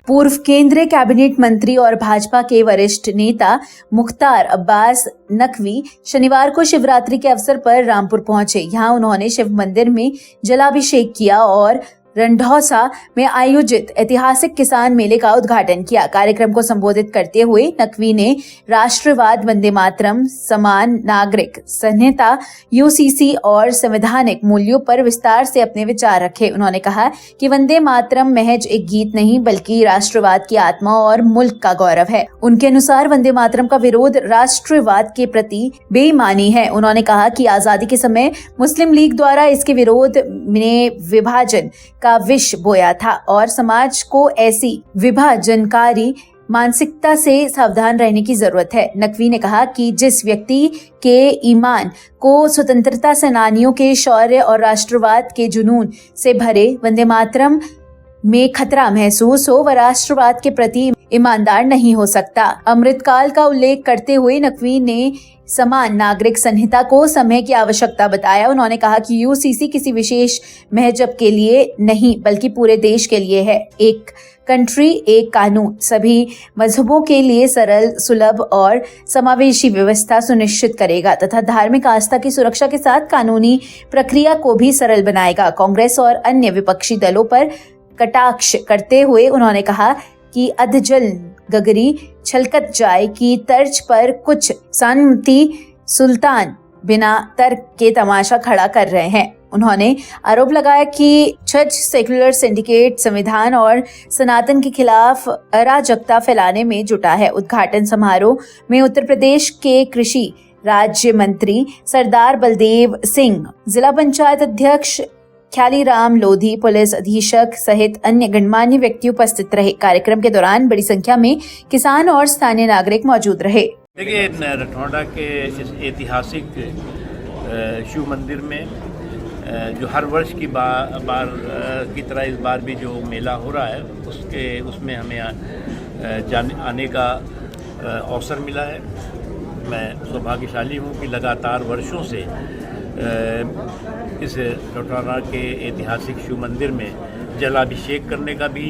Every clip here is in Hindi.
पूर्व केंद्रीय कैबिनेट मंत्री और भाजपा के वरिष्ठ नेता मुख्तार अब्बास नकवी शनिवार को शिवरात्रि के अवसर पर रामपुर पहुंचे। यहां उन्होंने शिव मंदिर में जलाभिषेक किया और रंढौसा में आयोजित ऐतिहासिक किसान मेले का उद्घाटन किया। कार्यक्रम को संबोधित करते हुए नकवी ने राष्ट्रवाद, वंदे मातरम, समान नागरिक संहिता, यूसीसी और संवैधानिक मूल्यों पर विस्तार से अपने विचार रखे। उन्होंने कहा कि वंदे मातरम महज एक गीत नहीं बल्कि राष्ट्रवाद की आत्मा और मुल्क का गौरव है। उनके अनुसार वंदे मातरम का विरोध राष्ट्रवाद के प्रति बेईमानी है। उन्होंने कहा कि आजादी के समय मुस्लिम लीग द्वारा इसके विरोध में विभाजन का विष बोया था और समाज को ऐसी विभाजनकारी मानसिकता से सावधान रहने की जरूरत है। नकवी ने कहा कि जिस व्यक्ति के ईमान को स्वतंत्रता सेनानियों के शौर्य और राष्ट्रवाद के जुनून से भरे वंदे मातरम में खतरा महसूस हो, वह राष्ट्रवाद के प्रति ईमानदार नहीं हो सकता। अमृतकाल का उल्लेख करते हुए नकवी ने समान नागरिक संहिता को समय की आवश्यकता बताया। उन्होंने कहा कि यूसीसी किसी विशेष मजहब के लिए नहीं बल्कि पूरे देश के लिए है। एक कंट्री एक कानून सभी मजहबों के लिए सरल, सुलभ और समावेशी व्यवस्था सुनिश्चित करेगा तथा धार्मिक आस्था की सुरक्षा के साथ कानूनी प्रक्रिया को भी सरल बनाएगा। कांग्रेस और अन्य विपक्षी दलों पर कटाक्ष करते हुए उन्होंने कहा कि अधजल गगरी छलकत जाए की तर्ज पर कुछ सन्मति सुल्तान बिना तर्क के तमाशा खड़ा कर रहे हैं। उन्होंने आरोप लगाया कि छह सेक्युलर सिंडिकेट संविधान और सनातन के खिलाफ अराजकता फैलाने में जुटा है। उद्घाटन समारोह में उत्तर प्रदेश के कृषि राज्य मंत्री सरदार बलदेव सिंह, जिला पंचायत अध्यक्ष ख्यालीराम लोधी, पुलिस अधीक्षक सहित अन्य गणमान्य व्यक्ति उपस्थित रहे। कार्यक्रम के दौरान बड़ी संख्या में किसान और स्थानीय नागरिक मौजूद रहे। देखिए, रठौड़ा के इस ऐतिहासिक शिव मंदिर में जो हर वर्ष की बार की तरह इस बार भी जो मेला हो रहा है उसमें हमें आने का अवसर मिला है। मैं सौभाग्यशाली हूँ कि लगातार वर्षों से इस रठौड़ा के ऐतिहासिक शिव मंदिर में जलाभिषेक करने का भी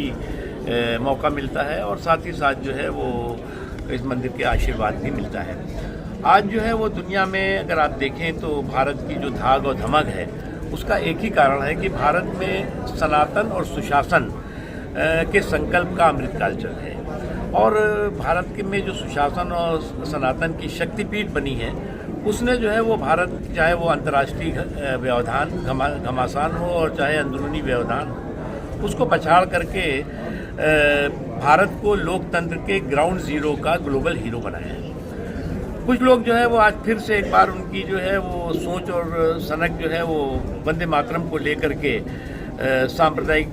मौका मिलता है और साथ ही साथ जो है वो इस मंदिर के आशीर्वाद भी मिलता है। आज जो है वो दुनिया में अगर आप देखें तो भारत की जो धाक और धमक है उसका एक ही कारण है कि भारत में सनातन और सुशासन के संकल्प का अमृतकाल चल रहा है और भारत के में जो सुशासन और सनातन की शक्तिपीठ बनी है उसने जो है वो भारत, चाहे वो अंतर्राष्ट्रीय व्यवधान घमासान हो और चाहे अंदरूनी व्यवधान हो, उसको पछाड़ करके भारत को लोकतंत्र के ग्राउंड जीरो का ग्लोबल हीरो बनाया है। कुछ लोग जो है वो आज फिर से एक बार उनकी जो है वो सोच और सनक जो है वो वंदे मातरम को लेकर के सांप्रदायिक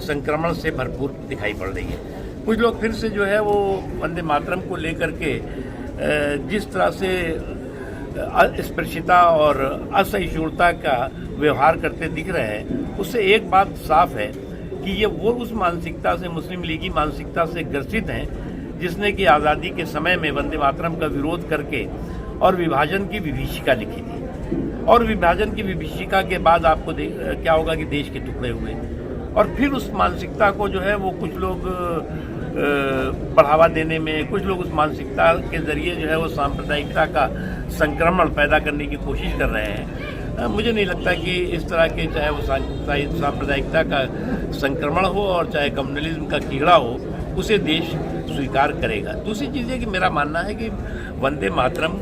संक्रमण से भरपूर दिखाई पड़ रही है। कुछ लोग फिर से जो है वो वंदे मातरम को लेकर के जिस तरह से अस्पृश्यता और असहिष्णुता का व्यवहार करते दिख रहे हैं, उससे एक बात साफ है कि ये वो उस मानसिकता से, मुस्लिम लीगी मानसिकता से ग्रसित हैं जिसने कि आज़ादी के समय में वंदे मातरम का विरोध करके और विभाजन की विभीषिका लिखी थी और विभाजन की विभीषिका के बाद आपको क्या होगा कि देश के टुकड़े हुए और फिर उस मानसिकता को जो है वो कुछ लोग बढ़ावा देने में, कुछ लोग उस मानसिकता के जरिए जो है वो सांप्रदायिकता का संक्रमण पैदा करने की कोशिश कर रहे हैं। मुझे नहीं लगता कि इस तरह के, चाहे वो सांप्रदायिकता का संक्रमण हो और चाहे कम्युनलिज्म का कीड़ा हो, उसे देश स्वीकार करेगा। दूसरी चीज़ है कि मेरा मानना है कि वंदे मातरम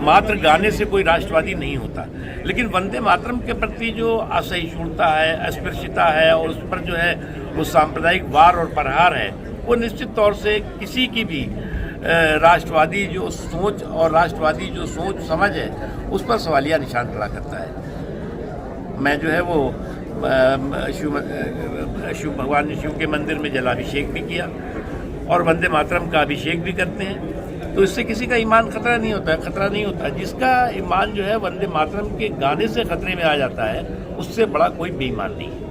मात्र गाने से कोई राष्ट्रवादी नहीं होता, लेकिन वंदे मातरम के प्रति जो असहिष्णुता है, अस्पृश्यता है और उस पर जो है वो सांप्रदायिक वार और प्रहार है, वो निश्चित तौर से किसी की भी राष्ट्रवादी जो सोच और राष्ट्रवादी जो सोच समझ है उस पर सवालिया निशान खड़ा करता है। मैं जो है वो शिव भगवान शिव के मंदिर में जलाभिषेक भी किया और वंदे मातरम का अभिषेक भी करते हैं, तो इससे किसी का ईमान खतरा नहीं होता। जिसका ईमान जो है वंदे मातरम के गाने से खतरे में आ जाता है, उससे बड़ा कोई बेईमान नहीं है।